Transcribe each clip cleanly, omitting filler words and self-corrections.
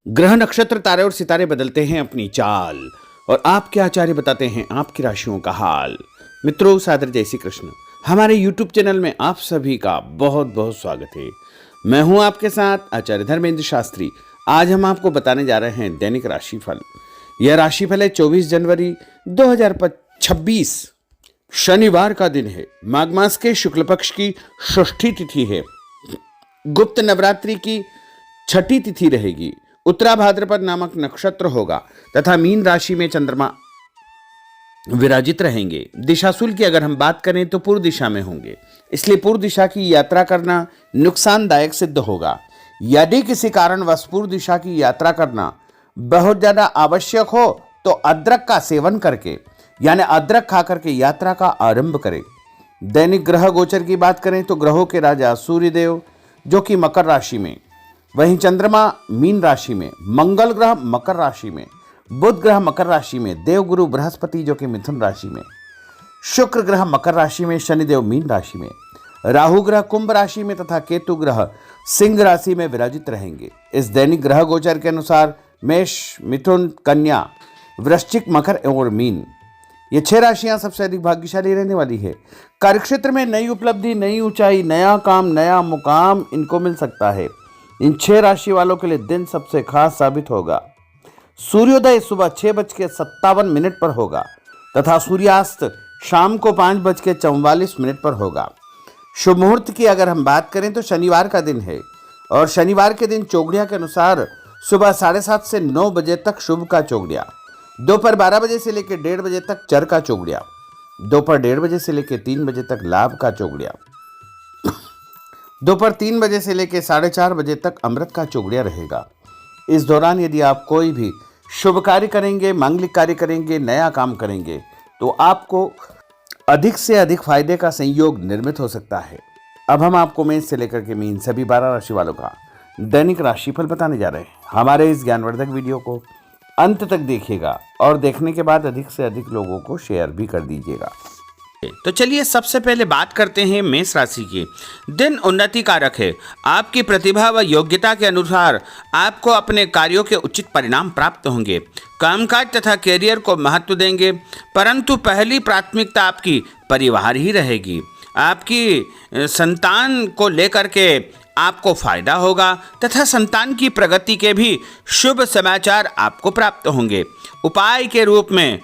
ग्रह नक्षत्र तारे और सितारे बदलते हैं अपनी चाल और आपके आचार्य बताते हैं आपकी राशियों का हाल। मित्रों, सादर जय श्री कृष्ण। हमारे YouTube चैनल में आप सभी का बहुत बहुत स्वागत है। मैं हूं आपके साथ आचार्य धर्मेंद्र शास्त्री। आज हम आपको बताने जा रहे हैं दैनिक राशिफल। यह राशिफल है 24 जनवरी 2026 शनिवार का दिन है। माघ मास के शुक्ल पक्ष की षष्ठी तिथि है। गुप्त नवरात्रि की छठी तिथि रहेगी। उत्तरा भाद्रपद नामक नक्षत्र होगा तथा मीन राशि में चंद्रमा विराजित रहेंगे। दिशाशूल की अगर हम बात करें तो पूर्व दिशा में होंगे, इसलिए पूर्व दिशा की यात्रा करना नुकसानदायक सिद्ध होगा। यदि किसी कारणवश पूर्व दिशा की यात्रा करना बहुत ज्यादा आवश्यक हो तो अदरक का सेवन करके यानी अदरक खा करके यात्रा का आरंभ करें। दैनिक ग्रह गोचर की बात करें तो ग्रहों के राजा सूर्यदेव जो कि मकर राशि में, वहीं चंद्रमा मीन राशि में, मंगल ग्रह मकर राशि में, बुध ग्रह मकर राशि में, देवगुरु बृहस्पति जो कि मिथुन राशि में, शुक्र ग्रह मकर राशि में, शनिदेव मीन राशि में, राहु ग्रह कुंभ राशि में तथा केतु ग्रह सिंह राशि में विराजित रहेंगे। इस दैनिक ग्रह गोचर के अनुसार मेष, मिथुन, कन्या, वृश्चिक, मकर और मीन, ये 6 राशियां सबसे अधिक भाग्यशाली रहने वाली है। कार्यक्षेत्र में नई उपलब्धि, नई ऊंचाई, नया काम, नया मुकाम इनको मिल सकता है। इन 6 राशि वालों के लिए दिन सबसे खास साबित होगा। सूर्योदय सुबह 6:57 पर होगा तथा सूर्यास्त शाम को 5:44 पर होगा। शुभ मुहूर्त की अगर हम बात करें तो शनिवार का दिन है और शनिवार के दिन चौगड़िया के अनुसार सुबह 7:30 से 9 बजे तक शुभ का चौगड़िया, दोपहर 12 बजे से लेकर 1:30 बजे तक चर का चौगड़िया, दोपहर 1:30 बजे से लेकर 3 बजे तक लाभ का चौगड़िया, दोपहर 3 बजे से लेकर 4:30 बजे तक अमृत का चौगड़िया रहेगा। इस दौरान यदि आप कोई भी शुभ कार्य करेंगे, मांगलिक कार्य करेंगे, नया काम करेंगे तो आपको अधिक से अधिक फायदे का संयोग निर्मित हो सकता है। अब हम आपको मेष से लेकर के मीन सभी 12 राशि वालों का दैनिक राशिफल बताने जा रहे हैं। हमारे इस ज्ञानवर्धक वीडियो को अंत तक देखिएगा और देखने के बाद अधिक से अधिक लोगों को शेयर भी कर दीजिएगा। तो चलिए सबसे पहले बात करते हैं मेष राशि की। दिन उन्नति कारक है। आपकी प्रतिभा व योग्यता के अनुसार आपको अपने कार्यों के उचित परिणाम प्राप्त होंगे। कामकाज तथा कैरियर को महत्व देंगे, परंतु पहली प्राथमिकता आपकी परिवार ही रहेगी। आपकी संतान को लेकर के आपको फायदा होगा तथा संतान की प्रगति के भी शुभ समाचार आपको प्राप्त होंगे। उपाय के रूप में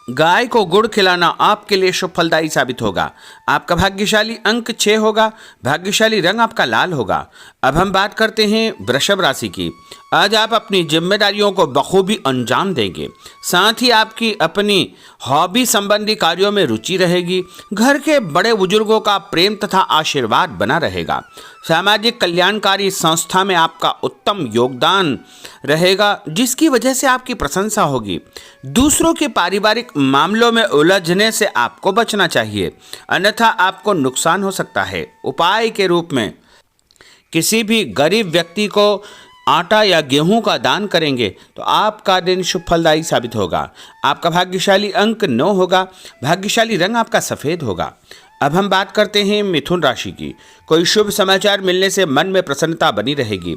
गाय को गुड़ खिलाना आपके लिए शुभ फलदायी साबित होगा। आपका भाग्यशाली अंक 6 होगा। भाग्यशाली रंग आपका लाल होगा। अब हम बात करते हैं वृषभ राशि की। आज आप अपनी जिम्मेदारियों को बखूबी अंजाम देंगे। साथ ही आपकी अपनी हॉबी संबंधी कार्यों में रुचि रहेगी। घर के बड़े बुजुर्गों का प्रेम तथा आशीर्वाद बना रहेगा। सामाजिक कल्याणकारी संस्था में आपका उत्तम योगदान रहेगा, जिसकी वजह से आपकी प्रशंसा होगी। दूसरों के पारिवारिक मामलों में उलझने से आपको बचना चाहिए, अन्यथा आपको नुकसान हो सकता है। उपाय के रूप में किसी भी गरीब व्यक्ति को आटा या गेहूं का दान करेंगे तो आपका दिन शुभ फलदायी साबित होगा। आपका भाग्यशाली अंक 9 होगा। भाग्यशाली रंग आपका सफ़ेद होगा। अब हम बात करते हैं मिथुन राशि की। कोई शुभ समाचार मिलने से मन में प्रसन्नता बनी रहेगी।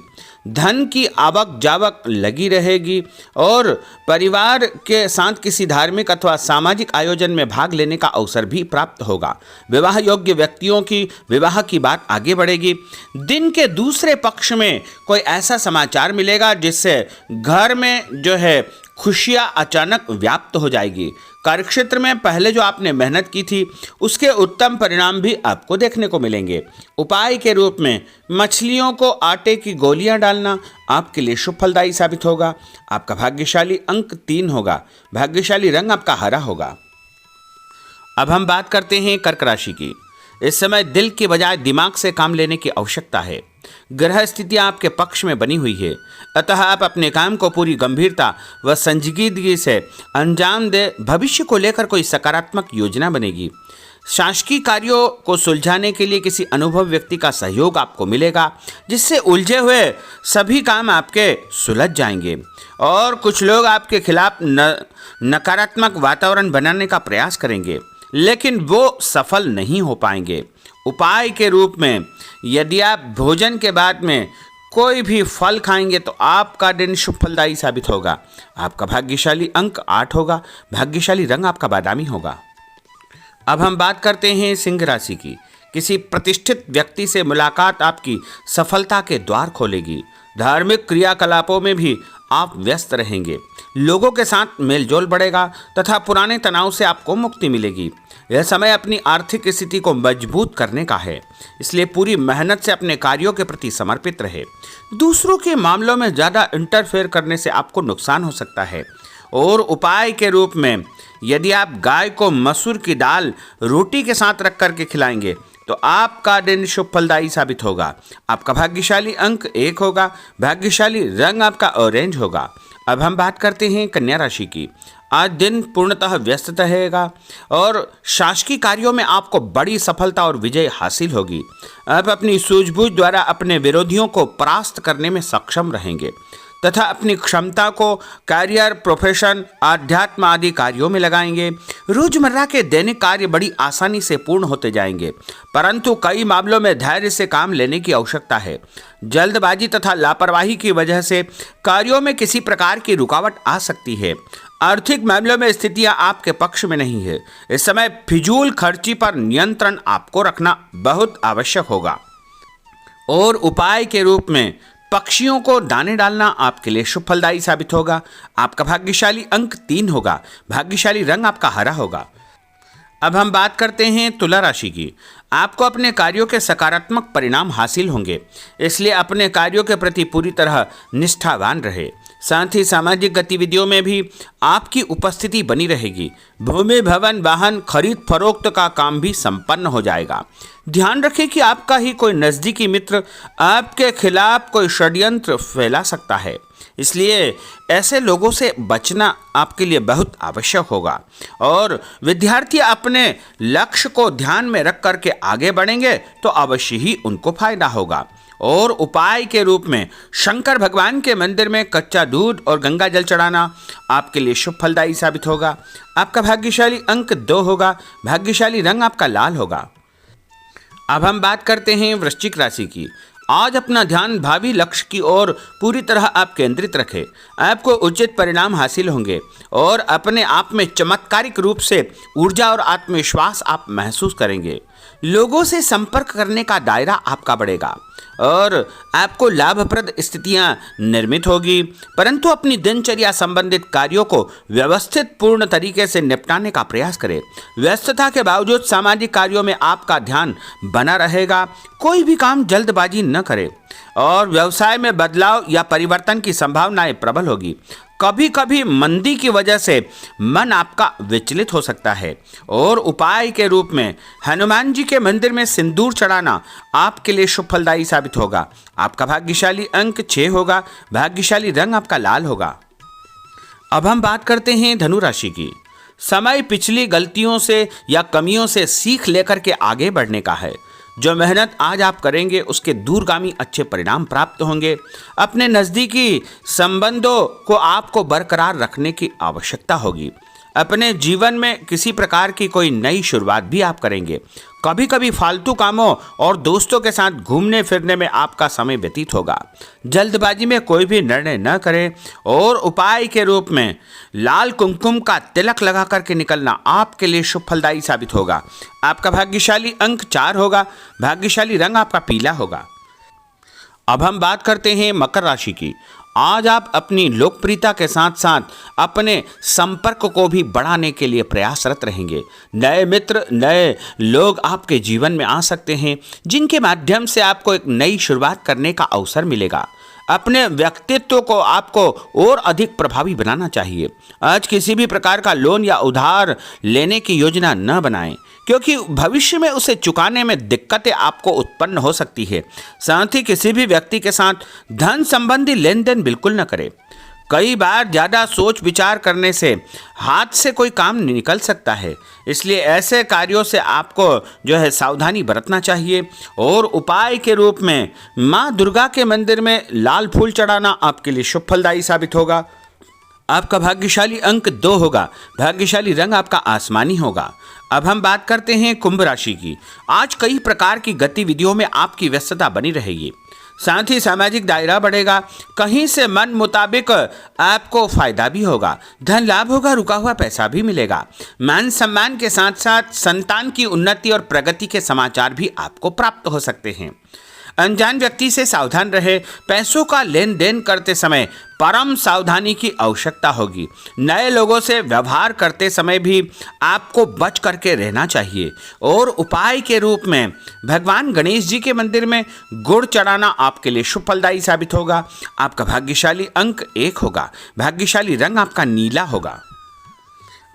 धन की आवक जावक लगी रहेगी और परिवार के साथ किसी धार्मिक अथवा सामाजिक आयोजन में भाग लेने का अवसर भी प्राप्त होगा। विवाह योग्य व्यक्तियों की विवाह की बात आगे बढ़ेगी। दिन के दूसरे पक्ष में कोई ऐसा समाचार मिलेगा जिससे घर में जो है खुशियां अचानक व्याप्त हो जाएगी। कार्यक्षेत्र में पहले जो आपने मेहनत की थी उसके उत्तम परिणाम भी आपको देखने को मिलेंगे। उपाय के रूप में मछलियों को आटे की गोलियां डालना आपके लिए शुभ फलदायी साबित होगा। आपका भाग्यशाली अंक 3 होगा। भाग्यशाली रंग आपका हरा होगा। अब हम बात करते हैं कर्क राशि की। इस समय दिल के बजाय दिमाग से काम लेने की आवश्यकता है। ग्रह स्थितियां आपके पक्ष में बनी हुई है, अतः आप अपने काम को पूरी गंभीरता व संजीदगी से अंजाम दे। भविष्य को लेकर कोई सकारात्मक योजना बनेगी। शासकीय कार्यों को सुलझाने के लिए किसी अनुभव व्यक्ति का सहयोग आपको मिलेगा, जिससे उलझे हुए सभी काम आपके सुलझ जाएंगे और कुछ लोग आपके खिलाफ नकारात्मक वातावरण बनाने का प्रयास करेंगे, लेकिन वो सफल नहीं हो पाएंगे। उपाय के रूप में यदि आप भोजन के बाद में कोई भी फल खाएंगे तो आपका दिन शुभ फलदायी साबित होगा। आपका भाग्यशाली अंक 8 होगा। भाग्यशाली रंग आपका बादामी होगा। अब हम बात करते हैं सिंह राशि की। किसी प्रतिष्ठित व्यक्ति से मुलाकात आपकी सफलता के द्वार खोलेगी। धार्मिक क्रियाकलापों में भी आप व्यस्त रहेंगे। लोगों के साथ मेलजोल बढ़ेगा तथा पुराने तनाव से आपको मुक्ति मिलेगी। यह समय अपनी आर्थिक स्थिति को मजबूत करने का है, इसलिए पूरी मेहनत से अपने कार्यों के प्रति समर्पित रहे। दूसरों के मामलों में ज़्यादा इंटरफेयर करने से आपको नुकसान हो सकता है। और उपाय के रूप में यदि आप गाय को मसूर की दाल रोटी के साथ रख करके खिलाएंगे तो आपका दिन शुभ फलदायी साबित होगा। आपका भाग्यशाली अंक 1 होगा। भाग्यशाली रंग आपका ऑरेंज होगा। अब हम बात करते हैं कन्या राशि की। आज दिन पूर्णतः व्यस्त रहेगा और शासकीय कार्यों में आपको बड़ी सफलता और विजय हासिल होगी। आप अपनी सूझबूझ द्वारा अपने विरोधियों को परास्त करने में सक्षम रहेंगे तथा अपनी क्षमता को करियर, प्रोफेशन, आध्यात्म आदि कार्यों में लगाएंगे। रोजमर्रा के दैनिक कार्य बड़ी आसानी से पूर्ण होते जाएंगे, परंतु कई मामलों में धैर्य से काम लेने की आवश्यकता है। जल्दबाजी तथा लापरवाही की वजह से कार्यों में किसी प्रकार की रुकावट आ सकती है। आर्थिक मामलों में स्थितियां आपके पक्ष में नहीं है। इस समय फिजूल खर्ची पर नियंत्रण आपको रखना बहुत आवश्यक होगा। और उपाय के रूप में पक्षियों को दाने डालना आपके लिए शुभ फलदायी साबित होगा। आपका भाग्यशाली अंक 3 होगा। भाग्यशाली रंग आपका हरा होगा। अब हम बात करते हैं तुला राशि की। आपको अपने कार्यों के सकारात्मक परिणाम हासिल होंगे, इसलिए अपने कार्यों के प्रति पूरी तरह निष्ठावान रहे। साथ ही सामाजिक गतिविधियों में भी आपकी उपस्थिति बनी रहेगी। भूमि, भवन, वाहन खरीद फरोख्त का काम भी संपन्न हो जाएगा। ध्यान रखें कि आपका ही कोई नज़दीकी मित्र आपके खिलाफ कोई षड्यंत्र फैला सकता है, इसलिए ऐसे लोगों से बचना आपके लिए बहुत आवश्यक होगा। और विद्यार्थी अपने लक्ष्य को ध्यान में रख करके आगे बढ़ेंगे तो अवश्य ही उनको फायदा होगा। और उपाय के रूप में शंकर भगवान के मंदिर में कच्चा दूध और गंगा जल चढ़ाना आपके लिए शुभ फलदायी साबित होगा। आपका भाग्यशाली अंक 2 होगा। भाग्यशाली रंग आपका लाल होगा। अब हम बात करते हैं वृश्चिक राशि की। आज अपना ध्यान भावी लक्ष्य की ओर पूरी तरह आप केंद्रित रखें। आपको उचित परिणाम हासिल होंगे और अपने आप में चमत्कारिक रूप से ऊर्जा और आत्मविश्वास आप महसूस करेंगे। लोगों से संपर्क करने का दायरा आपका बढ़ेगा और आपको लाभप्रद स्थितियां निर्मित होगी, परंतु अपनी दिनचर्या संबंधित कार्यों को व्यवस्थित पूर्ण तरीके से निपटाने का प्रयास करें। व्यस्तता के बावजूद सामाजिक कार्यों में आपका ध्यान बना रहेगा। कोई भी काम जल्दबाजी न करें और व्यवसाय में बदलाव या परिवर्तन की संभावनाएं प्रबल होगी। कभी कभी मंदी की वजह से मन आपका विचलित हो सकता है। और उपाय के रूप में हनुमान जी के मंदिर में सिंदूर चढ़ाना आपके लिए शुभ फलदायी साबित होगा। आपका भाग्यशाली अंक 6 होगा। भाग्यशाली रंग आपका लाल होगा। अब हम बात करते हैं धनु राशि की। समय पिछली गलतियों से या कमियों से सीख लेकर के आगे बढ़ने का है। जो मेहनत आज आप करेंगे उसके दूरगामी अच्छे परिणाम प्राप्त होंगे। अपने नज़दीकी संबंधों को आपको बरकरार रखने की आवश्यकता होगी। अपने जीवन में किसी प्रकार की कोई नई शुरुआत भी आप करेंगे। कभी कभी फालतू कामों और दोस्तों के साथ घूमने फिरने में आपका समय व्यतीत होगा। जल्दबाजी में कोई भी निर्णय न करें। और उपाय के रूप में लाल कुमकुम का तिलक लगा करके निकलना आपके लिए शुभ फलदायी साबित होगा। आपका भाग्यशाली अंक 4 होगा। भाग्यशाली रंग आपका पीला होगा। अब हम बात करते हैं मकर राशि की। आज आप अपनी लोकप्रियता के साथ साथ अपने संपर्क को भी बढ़ाने के लिए प्रयासरत रहेंगे। नए मित्र, नए लोग आपके जीवन में आ सकते हैं, जिनके माध्यम से आपको एक नई शुरुआत करने का अवसर मिलेगा। अपने व्यक्तित्व को आपको और अधिक प्रभावी बनाना चाहिए। आज किसी भी प्रकार का लोन या उधार लेने की योजना न बनाएं, क्योंकि भविष्य में उसे चुकाने में दिक्कतें आपको उत्पन्न हो सकती है। साथ ही किसी भी व्यक्ति के साथ धन संबंधी लेन देन बिल्कुल न करें। कई बार ज़्यादा सोच विचार करने से हाथ से कोई काम निकल सकता है, इसलिए ऐसे कार्यों से आपको जो है सावधानी बरतना चाहिए। और उपाय के रूप में माँ दुर्गा के मंदिर में लाल फूल चढ़ाना आपके लिए शुभ फलदायी साबित होगा। आपका भाग्यशाली अंक 2 होगा। भाग्यशाली रंग आपका आसमानी होगा। अब हम बात करते हैं कुंभ राशि की। आज कई प्रकार की गतिविधियों में आपकी व्यस्तता बनी रहेगी, साथ ही सामाजिक दायरा बढ़ेगा। कहीं से मन मुताबिक आपको फायदा भी होगा, धन लाभ होगा, रुका हुआ पैसा भी मिलेगा। मान सम्मान के साथ साथ संतान की उन्नति और प्रगति के समाचार भी आपको प्राप्त हो सकते हैं। अनजान व्यक्ति से सावधान रहे। पैसों का लेन देन करते समय परम सावधानी की आवश्यकता होगी। नए लोगों से व्यवहार करते समय भी आपको बच करके रहना चाहिए। और उपाय के रूप में भगवान गणेश जी के मंदिर में गुड़ चढ़ाना आपके लिए शुभ फलदायी साबित होगा। आपका भाग्यशाली अंक 1 होगा। भाग्यशाली रंग आपका नीला होगा।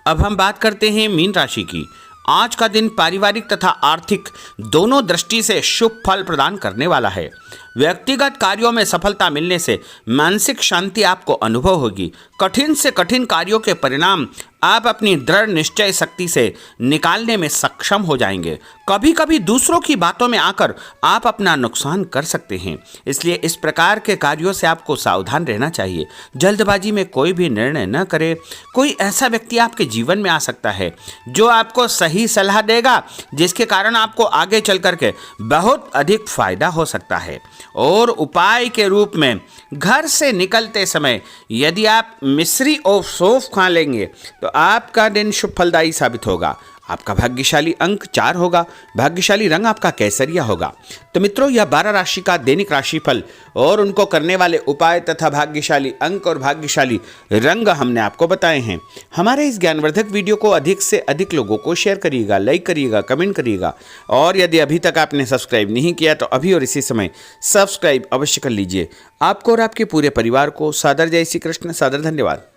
अब हम बात करते हैं मीन राशि की। आज का दिन पारिवारिक तथा आर्थिक दोनों दृष्टि से शुभ फल प्रदान करने वाला है। व्यक्तिगत कार्यों में सफलता मिलने से मानसिक शांति आपको अनुभव होगी। कठिन से कठिन कार्यों के परिणाम आप अपनी दृढ़ निश्चय शक्ति से निकालने में सक्षम हो जाएंगे। कभी कभी दूसरों की बातों में आकर आप अपना नुकसान कर सकते हैं, इसलिए इस प्रकार के कार्यों से आपको सावधान रहना चाहिए। जल्दबाजी में कोई भी निर्णय न करें। कोई ऐसा व्यक्ति आपके जीवन में आ सकता है जो आपको सही सलाह देगा, जिसके कारण आपको आगे चल करके बहुत अधिक फायदा हो सकता है। और उपाय के रूप में घर से निकलते समय यदि आप मिश्री और सौंफ खा लेंगे तो आपका दिन शुभ फलदायी साबित होगा। आपका भाग्यशाली अंक 4 होगा। भाग्यशाली रंग आपका केसरिया होगा। तो मित्रों, यह 12 राशि का दैनिक राशिफल और उनको करने वाले उपाय तथा भाग्यशाली अंक और भाग्यशाली रंग हमने आपको बताए हैं। हमारे इस ज्ञानवर्धक वीडियो को अधिक से अधिक लोगों को शेयर करिएगा, लाइक करिएगा, कमेंट करिएगा। और यदि अभी तक आपने सब्सक्राइब नहीं किया तो अभी और इसी समय सब्सक्राइब अवश्य कर लीजिए। आपको और आपके पूरे परिवार को सादर जय श्री कृष्ण, सादर धन्यवाद।